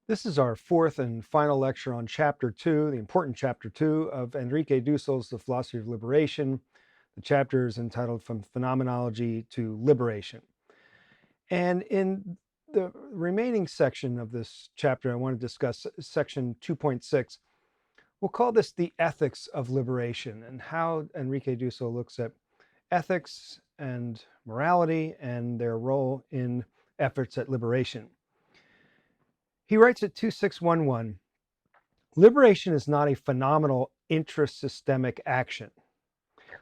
This is our fourth and final lecture on Chapter 2, the important Chapter 2 of Enrique Dussel's The Philosophy of Liberation. The chapter is entitled From Phenomenology to Liberation. And in the remaining section of this chapter, I want to discuss section 2.6. We'll call this the ethics of liberation and how Enrique Dussel looks at ethics and morality and their role in efforts at liberation. He writes at 2611, liberation is not a phenomenal intrasystemic action.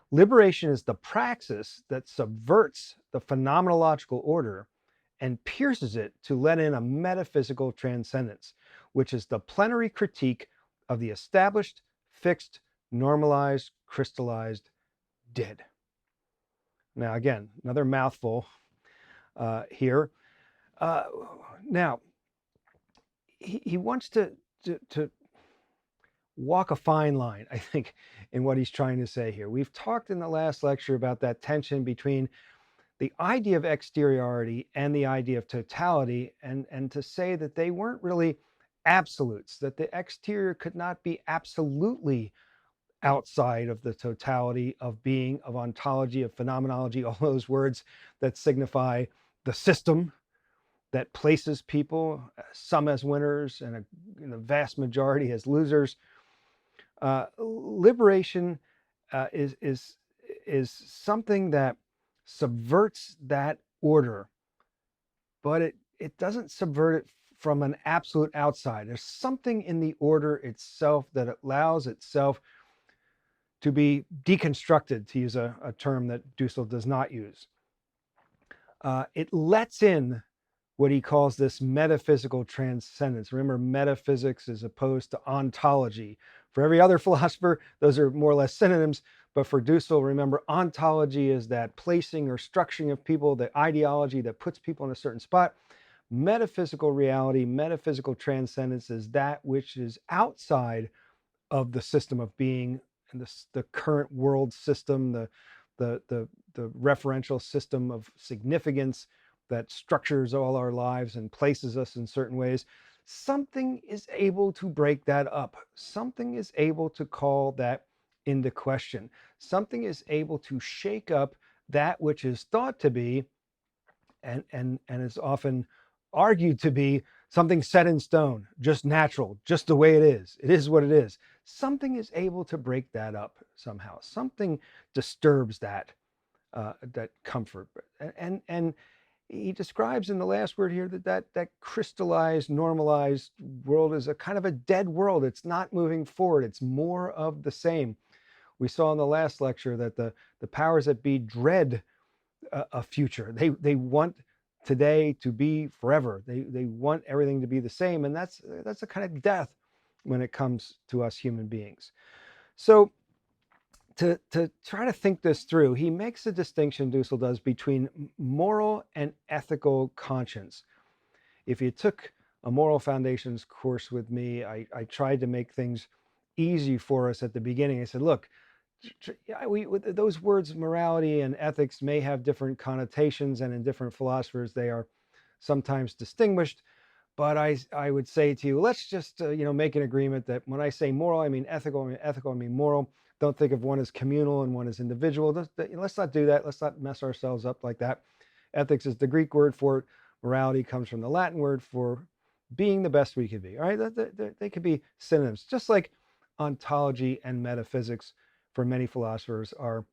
Liberation is the praxis that subverts the phenomenological order and pierces it to let in a metaphysical transcendence, which is the plenary critique of the established, fixed, normalized, crystallized, dead. Now, again, another mouthful here. Now, he wants to walk a fine line, I think, in what he's trying to say here. We've talked in the last lecture about that tension between the idea of exteriority and the idea of totality, and to say that they weren't really absolutes, that the exterior could not be absolutely outside of the totality of being, of ontology, of phenomenology, all those words that signify the system that places people, some as winners and the vast majority as losers. Liberation is something that subverts that order, but it doesn't subvert it from an absolute outside. There's something in the order itself that allows itself to be deconstructed, to use a term that Dussel does not use. It lets in what he calls this metaphysical transcendence. Remember, metaphysics as opposed to ontology. For every other philosopher, those are more or less synonyms. But for Dussel, remember, ontology is that placing or structuring of people, the ideology that puts people in a certain spot. Metaphysical reality, metaphysical transcendence is that which is outside of the system of being and the current world system, the referential system of significance that structures all our lives and places us in certain ways. Something is able to break that up. Something is able to call that into question. Something is able to shake up that which is thought to be and is often argued to be something set in stone, just natural, just the way it is. It is what it is. Something is able to break that up somehow. Something disturbs that comfort. And he describes in the last word here that crystallized, normalized world is a kind of a dead world. It's not moving forward. It's more of the same. We saw in the last lecture that the powers that be dread a future. They want today to be forever. They want everything to be the same, and that's a kind of death when it comes to us human beings. So to try to think this through, he makes a distinction, Dussel does, between moral and ethical conscience. If you took a moral foundations course with me, I tried to make things easy for us at the beginning. I said, look, those words morality and ethics may have different connotations, and in different philosophers they are sometimes distinguished. But I would say to you, let's just make an agreement that when I say moral, I mean ethical. I mean ethical, I mean moral. Don't think of one as communal and one as individual. Let's not do that. Let's not mess ourselves up like that. Ethics is the Greek word for it. Morality comes from the Latin word for being the best we could be. All right, they could be synonyms, just like ontology and metaphysics for many philosophers are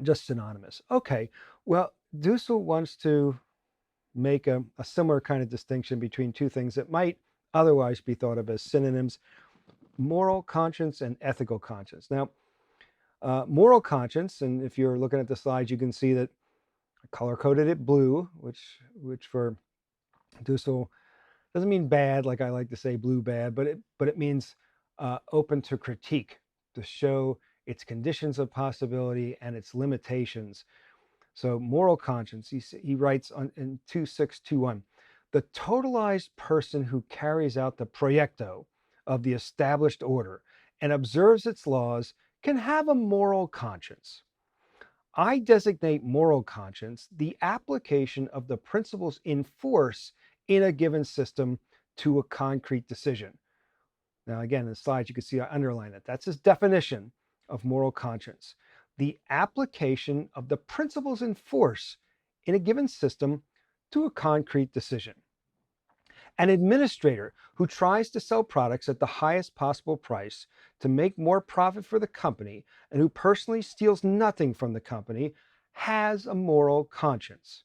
just synonymous. Okay, well, Dussel wants to make a similar kind of distinction between two things that might otherwise be thought of as synonyms: moral conscience and ethical conscience. Now, moral conscience, and if you're looking at the slides, you can see that I color-coded it blue, which for Dussel doesn't mean bad, like I like to say blue bad, but it means open to critique, to show its conditions of possibility and its limitations. So moral conscience, he writes in 2621, the totalized person who carries out the proyecto of the established order and observes its laws can have a moral conscience. I designate moral conscience the application of the principles in force in a given system to a concrete decision. Now, again, in the slides, you can see I underline it. That's his definition of moral conscience. The application of the principles in force in a given system to a concrete decision. An administrator who tries to sell products at the highest possible price to make more profit for the company and who personally steals nothing from the company has a moral conscience.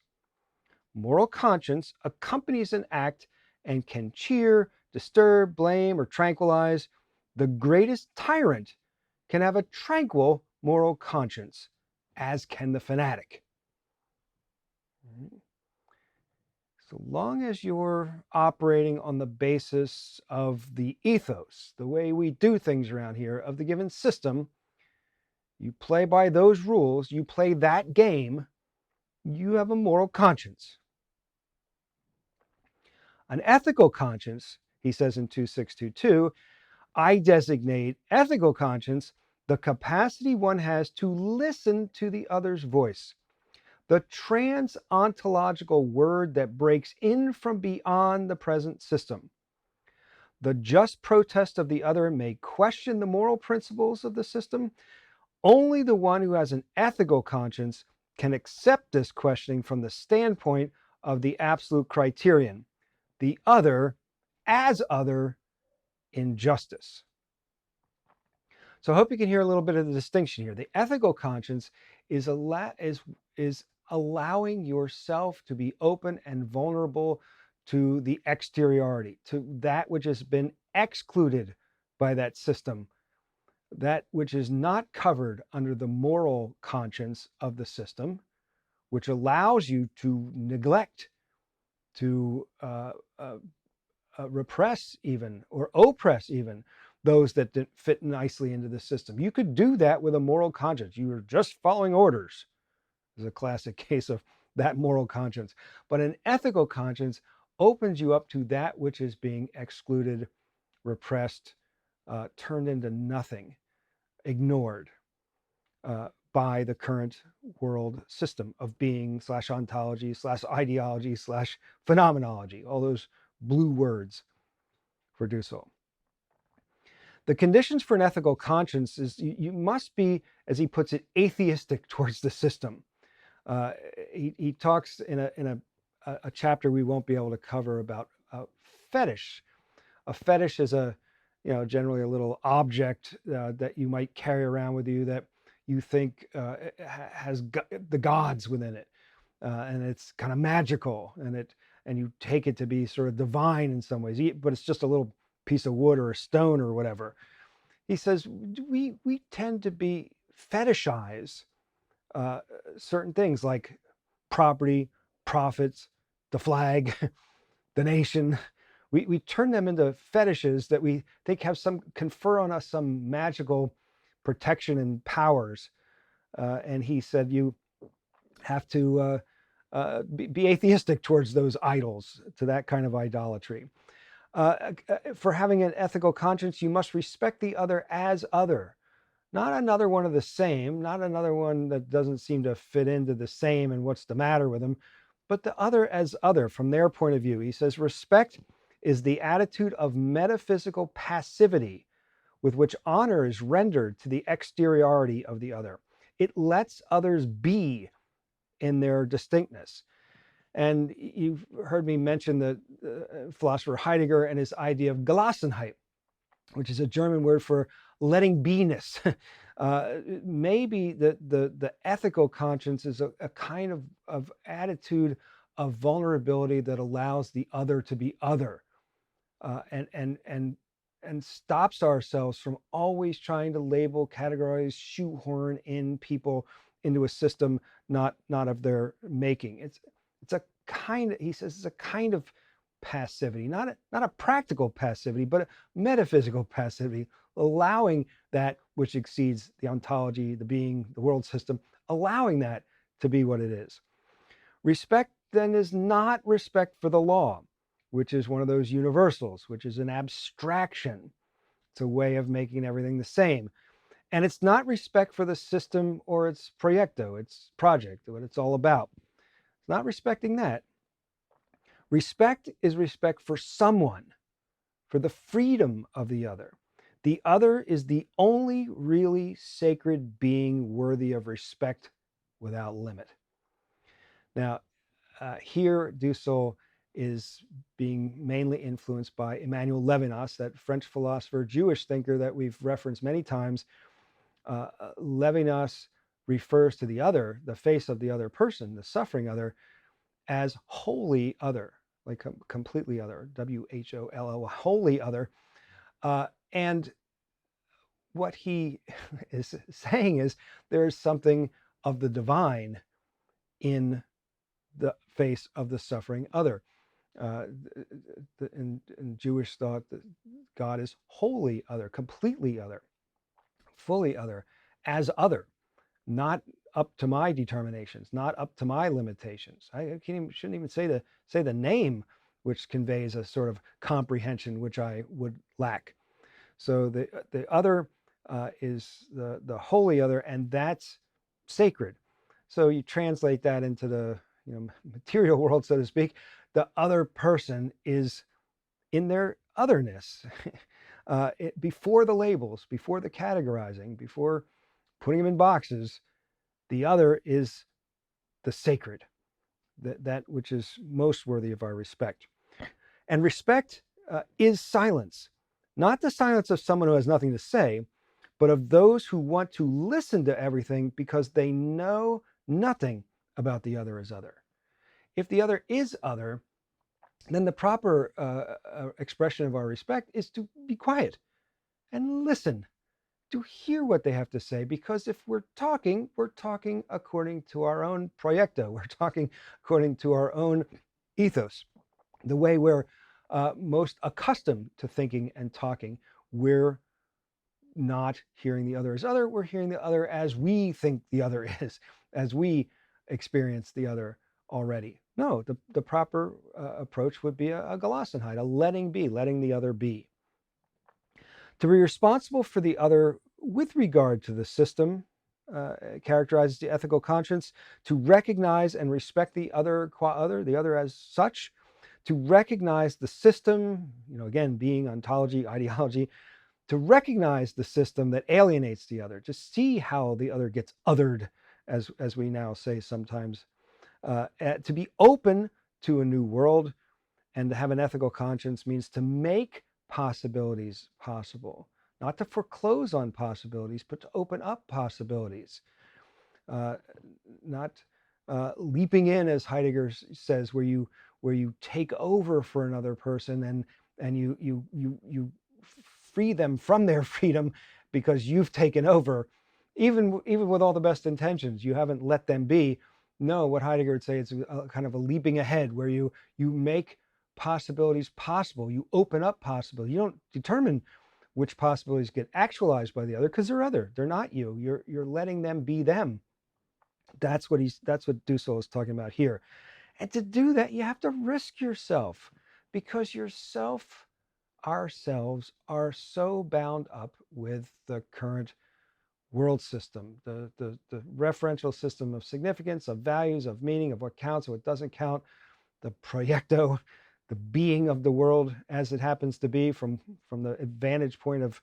Moral conscience accompanies an act and can cheer, disturb, blame, or tranquilize. The greatest tyrant can have a tranquil moral conscience, as can the fanatic. So long as you're operating on the basis of the ethos, the way we do things around here, of the given system, you play by those rules, you play that game, you have a moral conscience. An ethical conscience, he says in 2622, I designate ethical conscience the capacity one has to listen to the other's voice, the trans-ontological word that breaks in from beyond the present system. The just protest of the other may question the moral principles of the system. Only the one who has an ethical conscience can accept this questioning from the standpoint of the absolute criterion, the other as other in justice. So I hope you can hear a little bit of the distinction here. The ethical conscience is allowing yourself to be open and vulnerable to the exteriority, to that which has been excluded by that system, that which is not covered under the moral conscience of the system, which allows you to neglect, to repress even, or oppress even, those that didn't fit nicely into the system. You could do that with a moral conscience. You were just following orders. Is a classic case of that moral conscience. But an ethical conscience opens you up to that which is being excluded, repressed, turned into nothing, ignored by the current world system of being / ontology / ideology / phenomenology, all those blue words for Dussel. The conditions for an ethical conscience is you must be, as he puts it, atheistic towards the system. He talks in a chapter we won't be able to cover about fetish. A fetish is generally a little object that you might carry around with you that you think has the gods within it, and it's kind of magical, and you take it to be sort of divine in some ways, but it's just a little piece of wood or a stone or whatever. He says we tend to be fetishize certain things like property, profits, the flag, the nation. We turn them into fetishes that we think confer on us some magical protection and powers. And he said you have to be atheistic towards those idols, to that kind of idolatry. For having an ethical conscience, you must respect the other as other. Not another one of the same, not another one that doesn't seem to fit into the same and what's the matter with them, but the other as other from their point of view. He says, respect is the attitude of metaphysical passivity with which honor is rendered to the exteriority of the other. It lets others be in their distinctness. And you've heard me mention the philosopher Heidegger and his idea of Gelassenheit, which is a German word for letting beiness. Maybe the ethical conscience is a kind of attitude of vulnerability that allows the other to be other, and stops ourselves from always trying to label, categorize, shoehorn in people into a system not of their making. It's a kind of, he says, it's a kind of passivity, not a practical passivity, but a metaphysical passivity, allowing that which exceeds the ontology, the being, the world system, allowing that to be what it is. Respect then is not respect for the law, which is one of those universals, which is an abstraction. It's a way of making everything the same. And it's not respect for the system or its proyecto, its project, what it's all about. It's not respecting that. Respect is respect for someone, for the freedom of the other. The other is the only really sacred being worthy of respect without limit. Now, here Dussel is being mainly influenced by Emmanuel Levinas, that French philosopher, Jewish thinker that we've referenced many times. Levinas refers to the other, the face of the other person, the suffering other, as wholly other, like completely other, WHOLO, wholly other. And what he is saying is there's something of the divine in the face of the suffering other. In Jewish thought, God is wholly other, completely other, fully other, as other, not up to my determinations, not up to my limitations. Shouldn't even say the name, which conveys a sort of comprehension which I would lack. So the other is the holy other, and that's sacred. So you translate that into the material world, so to speak. The other person is in their otherness. Before the labels, before the categorizing, before putting them in boxes, the other is the sacred, that which is most worthy of our respect. And respect is silence, not the silence of someone who has nothing to say, but of those who want to listen to everything because they know nothing about the other as other. If the other is other, then the proper expression of our respect is to be quiet and listen, to hear what they have to say, because if we're talking according to our own proyecto, we're talking according to our own ethos, the way we're most accustomed to thinking and talking. We're not hearing the other as other, we're hearing the other as we think the other is, as we experience the other already. No, the proper approach would be a Gelassenheit, a letting be, letting the other be. To be responsible for the other with regard to the system characterizes the ethical conscience, to recognize and respect the other qua other, the other as such, to recognize the system, again, being, ontology, ideology, to recognize the system that alienates the other, to see how the other gets othered, as we now say sometimes, to be open to a new world, and to have an ethical conscience means to make possibilities possible, not to foreclose on possibilities, but to open up possibilities, not leaping in, as Heidegger says, where you take over for another person and you free them from their freedom because you've taken over, even with all the best intentions. You haven't let them be. No, what Heidegger would say is a kind of a leaping ahead, where you make possibilities possible. You open up possibilities. You don't determine which possibilities get actualized by the other, because they're other. They're not you. You're letting them be them. That's what Dussel is talking about here. And to do that, you have to risk yourself, because ourselves are so bound up with the current world system, the referential system of significance, of values, of meaning, of what counts, what doesn't count, the proyecto, the being of the world as it happens to be from the vantage point of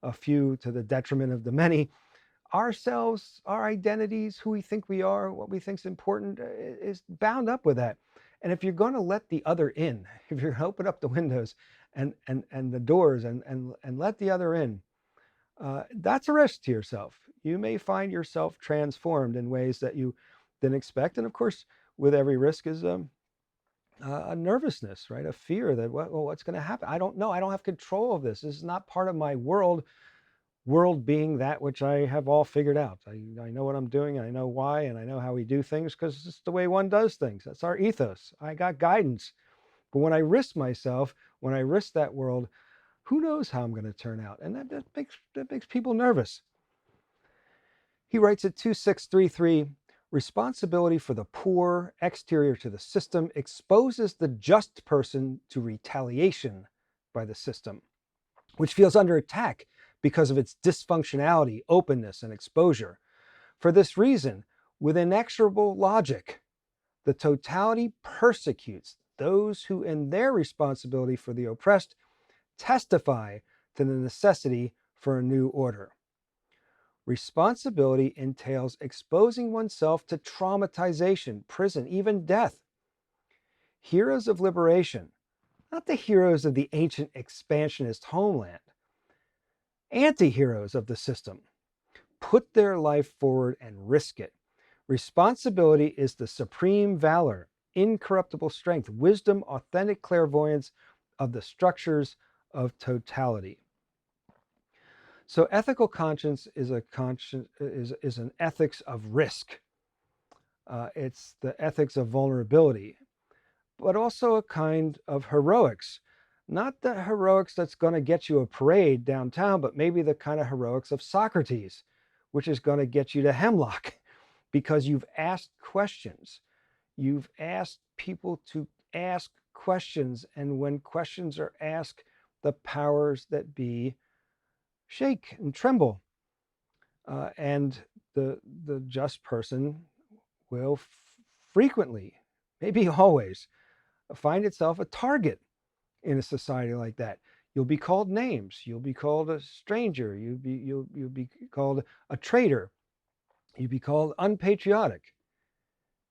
a few to the detriment of the many. Ourselves, our identities, who we think we are, what we think is important, is bound up with that. And if you're going to let the other in, if you're going to open up the windows and the doors and let the other in, that's a risk to yourself. You may find yourself transformed in ways that you didn't expect. And of course, with every risk is a nervousness, right? A fear that, what's going to happen? I don't know. I don't have control of this. This is not part of my world. World being that which I have all figured out. I know what I'm doing, and I know why, and I know how we do things, because it's the way one does things. That's our ethos. I got guidance. But when I risk myself, when I risk that world, who knows how I'm going to turn out? And that makes people nervous. He writes at 2633, responsibility for the poor, exterior to the system, exposes the just person to retaliation by the system, which feels under attack because of its dysfunctionality, openness, and exposure. For this reason, with inexorable logic, the totality persecutes those who, in their responsibility for the oppressed, testify to the necessity for a new order. Responsibility entails exposing oneself to traumatization, prison, even death. Heroes of liberation, not the heroes of the ancient expansionist homeland, anti-heroes of the system, put their life forward and risk it. Responsibility is the supreme valor, incorruptible strength, wisdom, authentic clairvoyance of the structures of totality. So ethical conscience is an ethics of risk. It's the ethics of vulnerability, but also a kind of heroics. Not the heroics that's going to get you a parade downtown, but maybe the kind of heroics of Socrates, which is going to get you to hemlock because you've asked questions. You've asked people to ask questions, and when questions are asked, the powers that be shake and tremble. And the just person will frequently, maybe always, find itself a target in a society like that. You'll be called names. You'll be called a stranger. You'll be called a traitor. You'll be called unpatriotic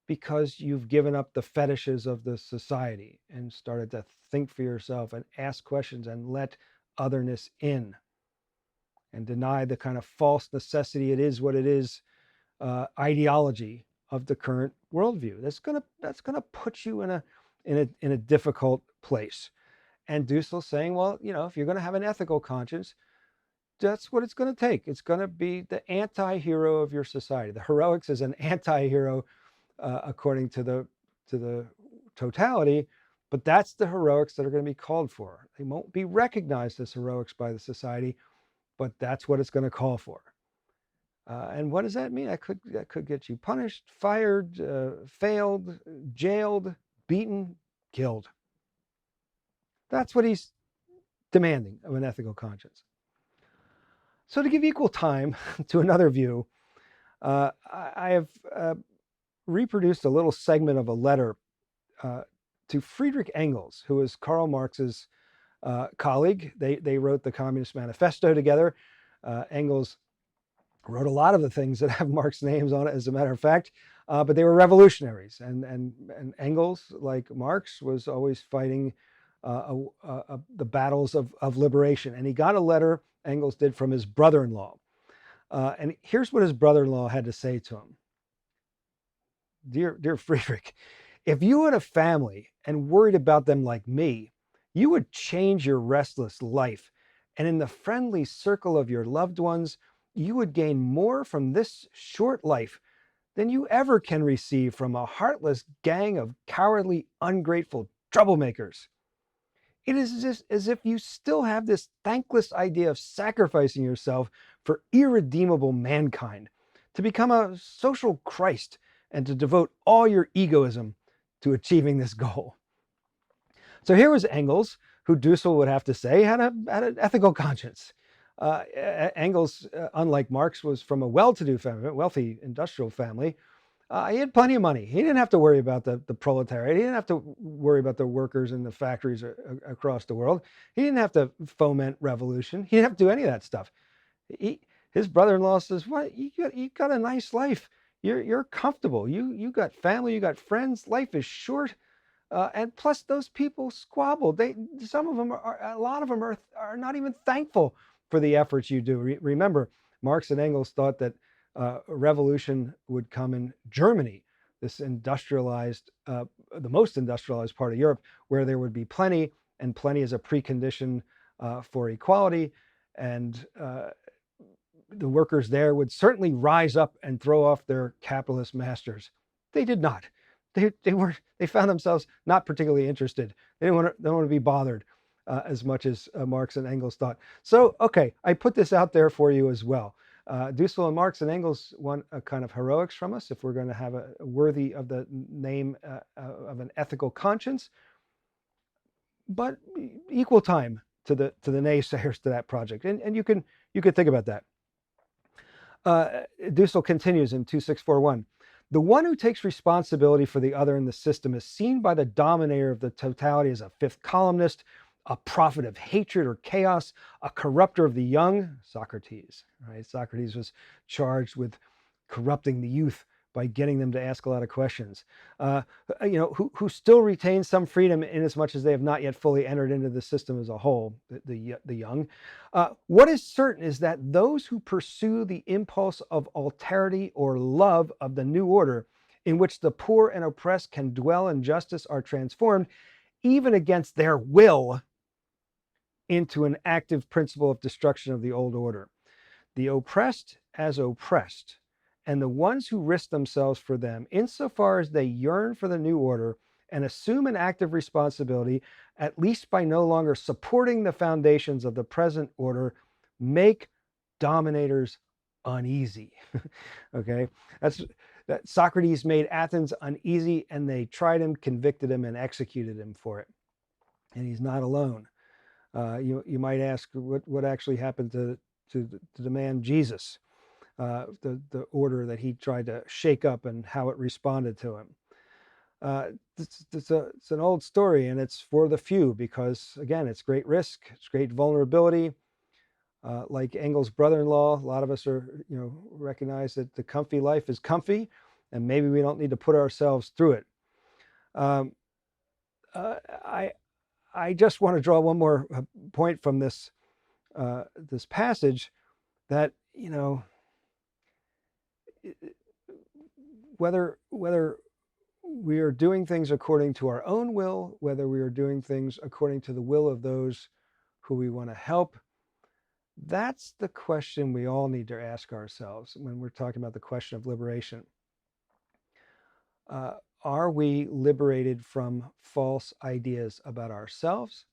because you've given up the fetishes of the society and started to think for yourself and ask questions and let otherness in and deny the kind of false necessity it is what it is ideology of the current worldview. That's gonna put you in a difficult place. And Dussel saying, well, if you're going to have an ethical conscience, that's what it's going to take. It's going to be the anti-hero of your society. The heroics is an anti-hero according to the totality, but that's the heroics that are going to be called for. They won't be recognized as heroics by the society, but that's what it's going to call for. And what does that mean? That could get you punished, fired, failed, jailed, beaten, killed. That's what he's demanding of an ethical conscience. So to give equal time to another view, I have reproduced a little segment of a letter to Friedrich Engels, who was Karl Marx's colleague. They wrote the Communist Manifesto together. Engels wrote a lot of the things that have Marx's names on it, as a matter of fact, but they were revolutionaries. And Engels, like Marx, was always fighting the battles of liberation. And he got a letter, Engels did, from his brother-in-law. And here's what his brother-in-law had to say to him. Dear Friedrich, if you had a family and worried about them like me, you would change your restless life. And in the friendly circle of your loved ones, you would gain more from this short life than you ever can receive from a heartless gang of cowardly, ungrateful troublemakers. It is just as if you still have this thankless idea of sacrificing yourself for irredeemable mankind, to become a social Christ and to devote all your egoism to achieving this goal. So here was Engels, who Dussel would have to say had an ethical conscience. Engels, unlike Marx, was from a well-to-do family, wealthy industrial family. He had plenty of money. He didn't have to worry about the proletariat. He didn't have to worry about the workers in the factories across the world. He didn't have to foment revolution. He didn't have to do any of that stuff. His brother-in-law says, "What? You got a nice life. You're comfortable. You got family. You got friends. Life is short." And plus, those people squabble. Some of them a lot of them are not even thankful for the efforts you do. Remember, Marx and Engels thought that a revolution would come in Germany, this industrialized, the most industrialized part of Europe, where there would be plenty, and plenty is a precondition for equality. And the workers there would certainly rise up and throw off their capitalist masters. They did not. They found themselves not particularly interested. They didn't want to be bothered as much as Marx and Engels thought. So, okay, I put this out there for you as well. Dussel and Marx and Engels want a kind of heroics from us if we're going to have a worthy of the name of an ethical conscience, but equal time to the naysayers to that project. And you can think about that. Dussel continues in 2641. The one who takes responsibility for the other in the system is seen by the dominator of the totality as a fifth columnist, a prophet of hatred or chaos, a corrupter of the young, Socrates, right? Socrates was charged with corrupting the youth by getting them to ask a lot of questions, who still retain some freedom in as much as they have not yet fully entered into the system as a whole, the young. What is certain is that those who pursue the impulse of alterity or love of the new order, in which the poor and oppressed can dwell in justice, are transformed, even against their will, into an active principle of destruction of the old order. The oppressed as oppressed, and the ones who risk themselves for them, insofar as they yearn for the new order and assume an active responsibility, at least by no longer supporting the foundations of the present order, make dominators uneasy. Okay, that Socrates made Athens uneasy, and they tried him, convicted him, and executed him for it. And he's not alone. You might ask what actually happened to the man Jesus, the order that he tried to shake up and how it responded to him. It's an old story, and it's for the few because, again, it's great risk, it's great vulnerability. Like Engel's brother-in-law, a lot of us recognize that the comfy life is comfy, and maybe we don't need to put ourselves through it. I just want to draw one more point from this passage, that whether we are doing things according to our own will, whether we are doing things according to the will of those who we want to help, that's the question we all need to ask ourselves when we're talking about the question of liberation. Are we liberated from false ideas about ourselves,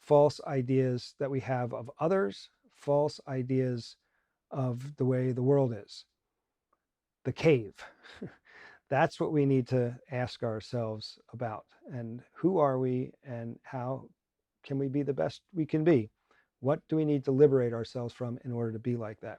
false ideas that we have of others, false ideas of the way the world is, the cave? That's what we need to ask ourselves about. And who are we, and how can we be the best we can be? What do we need to liberate ourselves from in order to be like that?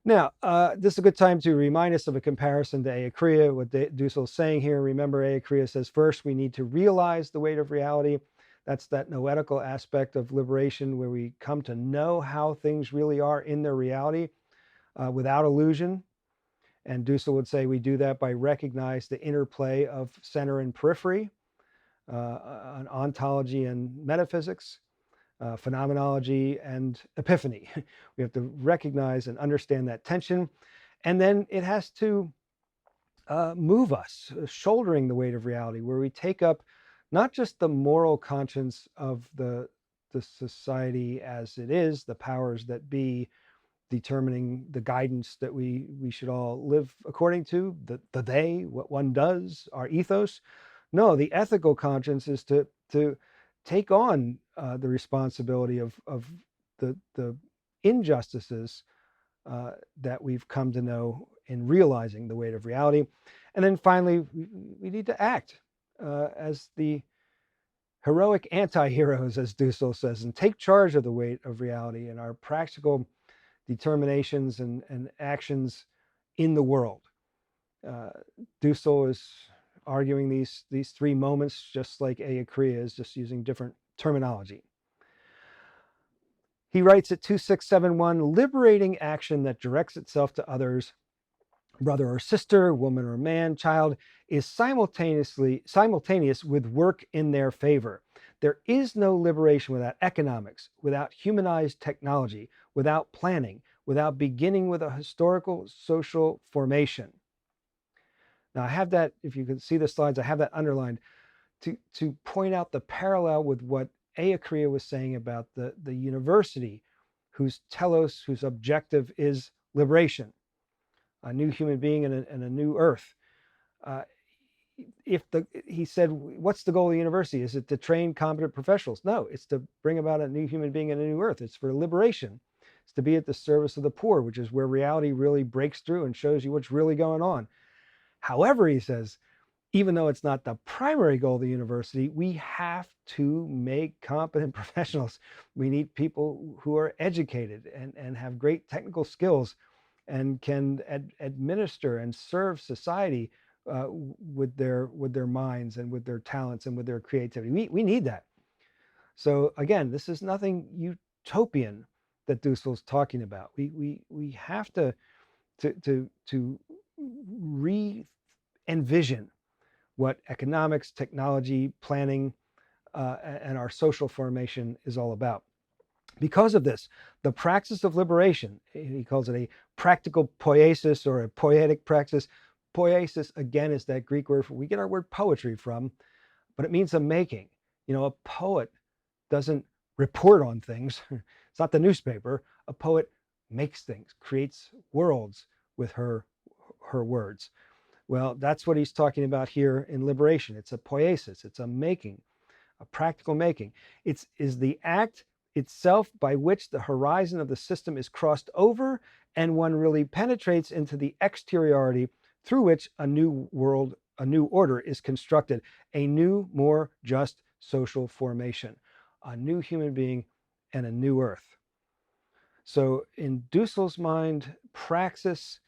Now, this is a good time to remind us of a comparison to Ea Kriya, what Dussel is saying here. Remember, Ea Kriya says, first, we need to realize the weight of reality. That's that noetical aspect of liberation, where we come to know how things really are in their reality without illusion. And Dussel would say we do that by recognize the interplay of center and periphery, on ontology and metaphysics, phenomenology and epiphany. We have to recognize and understand that tension. And then it has to move us, shouldering the weight of reality, where we take up not just the moral conscience of the society as it is, the powers that be, determining the guidance that we should all live according to, the they, what one does, our ethos. No, the ethical conscience is to take on the responsibility of the injustices that we've come to know in realizing the weight of reality. And then finally, we need to act as the heroic anti-heroes, as Dussel says, and take charge of the weight of reality in our practical determinations and actions in the world. Dussel is arguing these three moments just like Ea Kriya is, just using different terminology. He writes at 2671, liberating action that directs itself to others, brother or sister, woman or man, child, is simultaneous with work in their favor. There is no liberation without economics, without humanized technology, without planning, without beginning with a historical social formation. Now, I have that, if you can see the slides, I have that underlined to point out the parallel with what Ea Kriya was saying about the university, whose telos, whose objective is liberation, a new human being and a new earth. He said, what's the goal of the university? Is it to train competent professionals? No, it's to bring about a new human being and a new earth. It's for liberation. It's to be at the service of the poor, which is where reality really breaks through and shows you what's really going on. However, he says, even though it's not the primary goal of the university, we have to make competent professionals. We need people who are educated and have great technical skills and can administer and serve society with their minds and with their talents and with their creativity. We need that. So again, this is nothing utopian that Dussel's talking about. We have to re-envision what economics, technology, planning, and our social formation is all about. Because of this, the praxis of liberation, he calls it a practical poiesis or a poetic praxis. Poiesis, again, is that Greek word we get our word poetry from, but it means a making. A poet doesn't report on things. It's not the newspaper. A poet makes things, creates worlds with her words. Well, that's what he's talking about here in liberation. It's a poiesis, it's a making, a practical making. It is the act itself by which the horizon of the system is crossed over and one really penetrates into the exteriority through which a new world, a new order is constructed, a new, more just social formation, a new human being and a new earth. So in Dussel's mind, praxis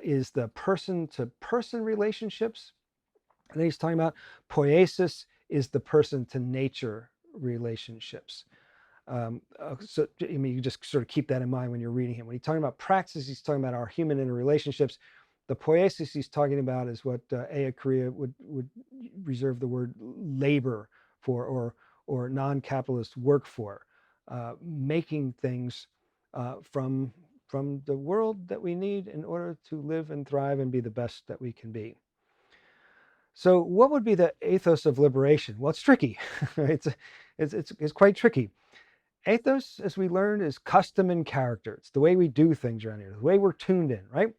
is the person-to-person relationships. And then he's talking about poiesis is the person-to-nature relationships. So you just sort of keep that in mind when you're reading him. When he's talking about praxis, he's talking about our human interrelationships. The poiesis he's talking about is what Aya Korea would reserve the word labor for, or non-capitalist work for, making things from the world that we need in order to live and thrive and be the best that we can be. So what would be the ethos of liberation? Well, it's tricky. it's quite tricky. Ethos, as we learned, is custom and character. It's the way we do things around here, the way we're tuned in, right?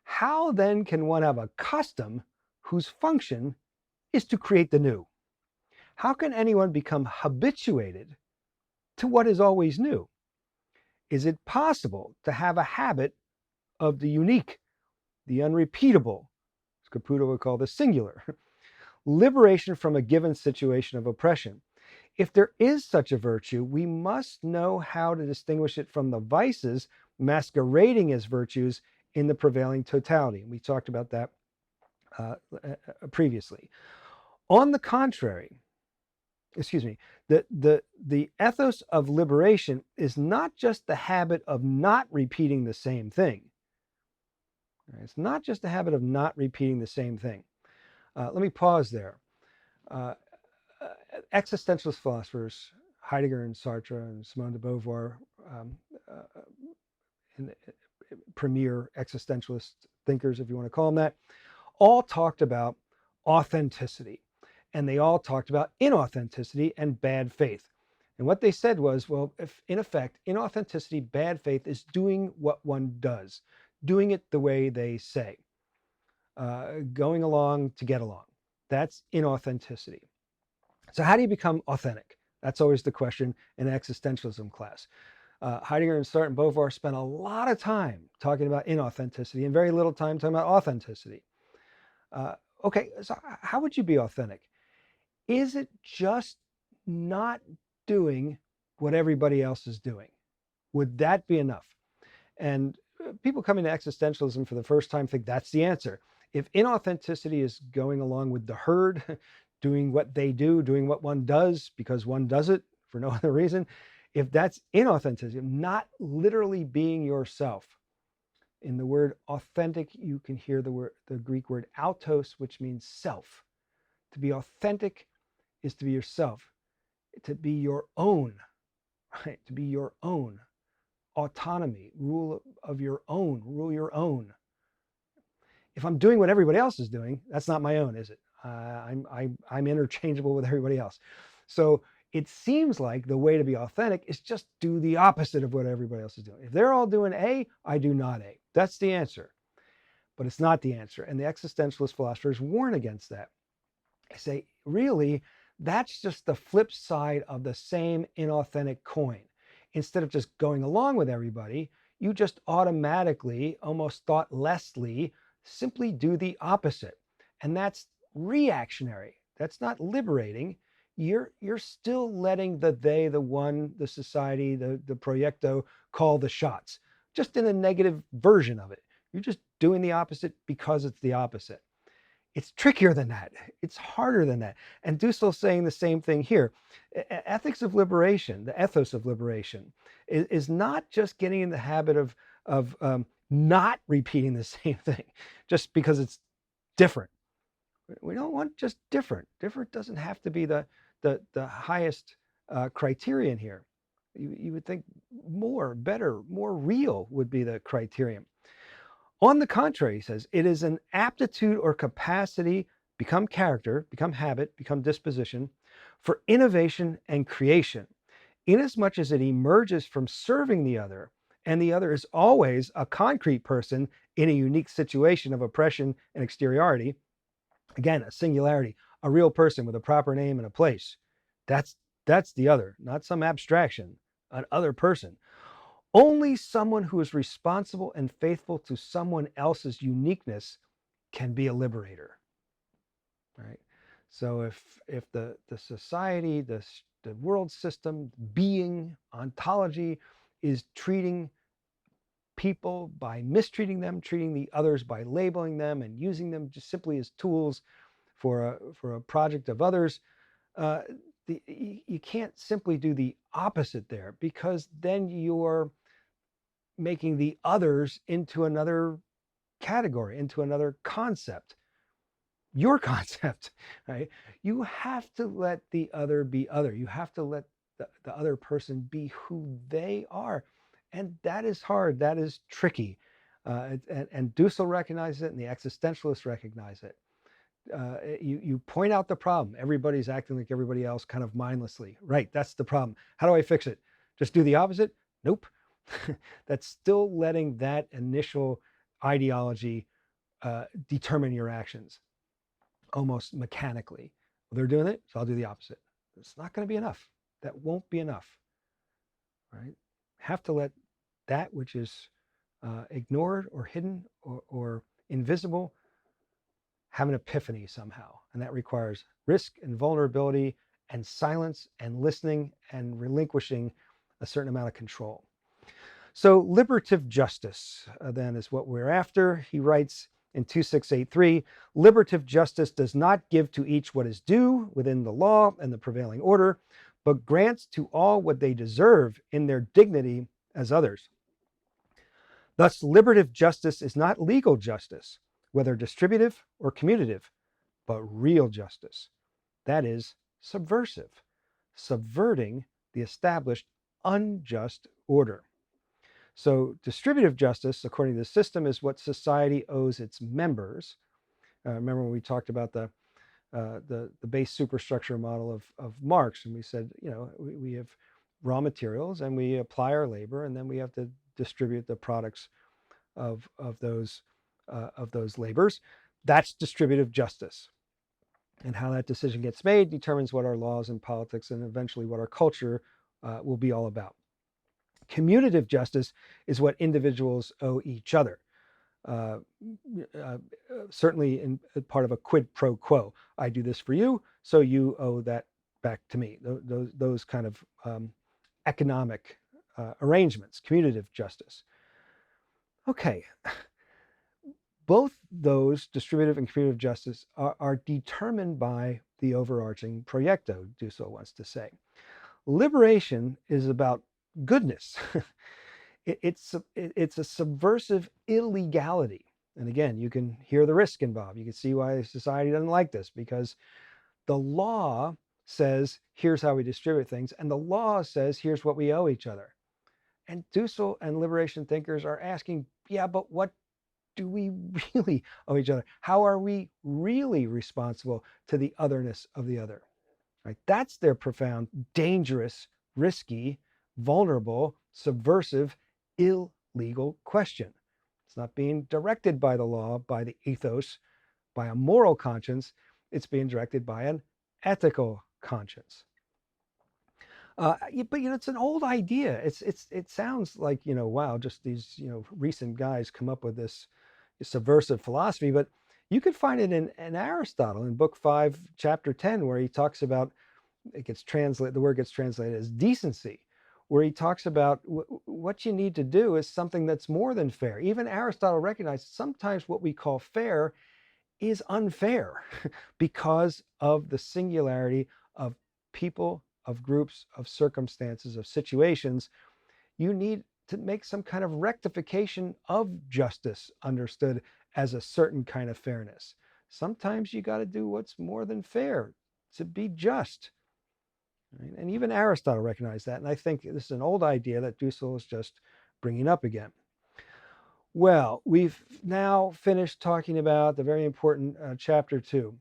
How then can one have a custom whose function is to create the new? How can anyone become habituated to what is always new? Is it possible to have a habit of the unique, the unrepeatable, as Caputo would call the singular, liberation from a given situation of oppression? If there is such a virtue, we must know how to distinguish it from the vices masquerading as virtues in the prevailing totality. We talked about that previously. On the contrary, the ethos of liberation is not just the habit of not repeating the same thing. It's not just the habit of not repeating the same thing. Let me pause there. Existentialist philosophers, Heidegger and Sartre and Simone de Beauvoir, premier existentialist thinkers, if you want to call them that, all talked about authenticity. And they all talked about inauthenticity and bad faith. And what they said was, well, if in effect, inauthenticity, bad faith is doing what one does, doing it the way they say, going along to get along. That's inauthenticity. So how do you become authentic? That's always the question in existentialism class. Heidegger and Sartre and Beauvoir spent a lot of time talking about inauthenticity and very little time talking about authenticity. Okay, so how would you be authentic? Is it just not doing what everybody else is doing? Would that be enough? And people coming to existentialism for the first time think that's the answer. If inauthenticity is going along with the herd, doing what they do, doing what one does because one does it for no other reason, if that's inauthenticity, not literally being yourself. In the word authentic, you can hear the Greek word autos, which means self. To be authentic is to be yourself, to be your own, right? To be your own. Autonomy, rule your own. If I'm doing what everybody else is doing, that's not my own, is it? I'm interchangeable with everybody else. So it seems like the way to be authentic is just do the opposite of what everybody else is doing. If they're all doing A, I do not A. That's the answer. But it's not the answer. And the existentialist philosophers warn against that. They say, really, that's just the flip side of the same inauthentic coin. Instead of just going along with everybody, you just automatically, almost thoughtlessly, simply do the opposite. And that's reactionary. That's not liberating. You're still letting the they, the one, the society, the proyecto call the shots, just in a negative version of it. You're just doing the opposite because it's the opposite. It's trickier than that. It's harder than that. And Dussel's saying the same thing here. Ethics of liberation, the ethos of liberation, is not just getting in the habit of not repeating the same thing just because it's different. We don't want just different. Different doesn't have to be the highest criterion here. You would think more, better, more real would be the criterion. On the contrary, he says, it is an aptitude or capacity, become character, become habit, become disposition, for innovation and creation, inasmuch as it emerges from serving the other, and the other is always a concrete person in a unique situation of oppression and exteriority. Again, a singularity, a real person with a proper name and a place. That's the other, not some abstraction, an other person. Only someone who is responsible and faithful to someone else's uniqueness can be a liberator, right? So if the society, the world system, being, ontology is treating people by mistreating them, treating the others by labeling them and using them just simply as tools for a project of others, you can't simply do the opposite there, because then you're making the others into another category, into another concept, your concept, right? You have to let the other be other. You have to let the other person be who they are. And that is hard. That is tricky. And Dussel recognizes it, and the existentialists recognize it. You point out the problem. Everybody's acting like everybody else, kind of mindlessly. Right, that's the problem. How do I fix it? Just do the opposite? Nope. That's still letting that initial ideology determine your actions almost mechanically. Well, they're doing it, so I'll do the opposite. It's not going to be enough. That won't be enough, right? Have to let that which is ignored or hidden or invisible have an epiphany somehow. And that requires risk and vulnerability and silence and listening and relinquishing a certain amount of control. So liberative justice then is what we're after. He writes in 2683, liberative justice does not give to each what is due within the law and the prevailing order, but grants to all what they deserve in their dignity as others. Thus, liberative justice is not legal justice, whether distributive or commutative, but real justice. That is subversive, subverting the established unjust order. So distributive justice, according to the system, is what society owes its members. Remember when we talked about the base superstructure model of Marx, and we said, we have raw materials and we apply our labor, and then we have to distribute the products of those labors. That's distributive justice. And how that decision gets made determines what our laws and politics and eventually what our culture will be all about. Commutative justice is what individuals owe each other. Certainly in part of a quid pro quo. I do this for you, so you owe that back to me. Those kind of economic arrangements, commutative justice. Okay. Both those, distributive and commutative justice, are determined by the overarching proyecto, Dussel wants to say. Liberation is about goodness. It's a subversive illegality. And again, you can hear the risk involved. You can see why society doesn't like this, because the law says, here's how we distribute things. And the law says, here's what we owe each other. And Dussel and liberation thinkers are asking, yeah, but what do we really owe each other? How are we really responsible to the otherness of the other? Right? That's their profound, dangerous, risky, vulnerable, subversive, illegal question. It's not being directed by the law, by the ethos, by a moral conscience. It's being directed by an ethical conscience. But it's an old idea. It sounds like, wow, just these recent guys come up with this subversive philosophy, but you could find it in Aristotle in Book 5, Chapter 10, where he talks about, the word gets translated as decency, where he talks about what you need to do is something that's more than fair. Even Aristotle recognized sometimes what we call fair is unfair because of the singularity of people, of groups, of circumstances, of situations. You need to make some kind of rectification of justice understood as a certain kind of fairness. Sometimes you got to do what's more than fair to be just. Right? And even Aristotle recognized that. And I think this is an old idea that Dussel is just bringing up again. Well, we've now finished talking about the very important chapter 2.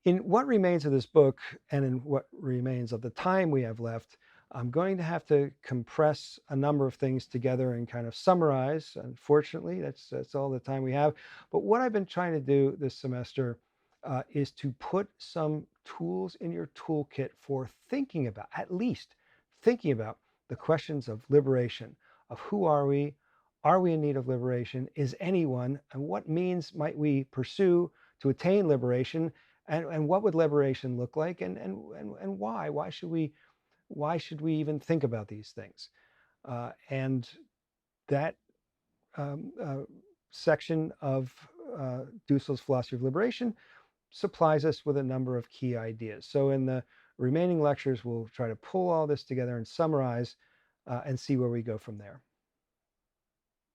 In what remains of this book and in what remains of the time we have left, I'm going to have to compress a number of things together and kind of summarize. Unfortunately, that's all the time we have. But what I've been trying to do this semester is to put some tools in your toolkit for thinking about, at least thinking about the questions of liberation, of who are we? Are we in need of liberation? Is anyone? And what means might we pursue to attain liberation? And what would liberation look like, and why? Why should we even think about these things? And that section of Dussel's philosophy of liberation supplies us with a number of key ideas. So in the remaining lectures, we'll try to pull all this together and summarize and see where we go from there.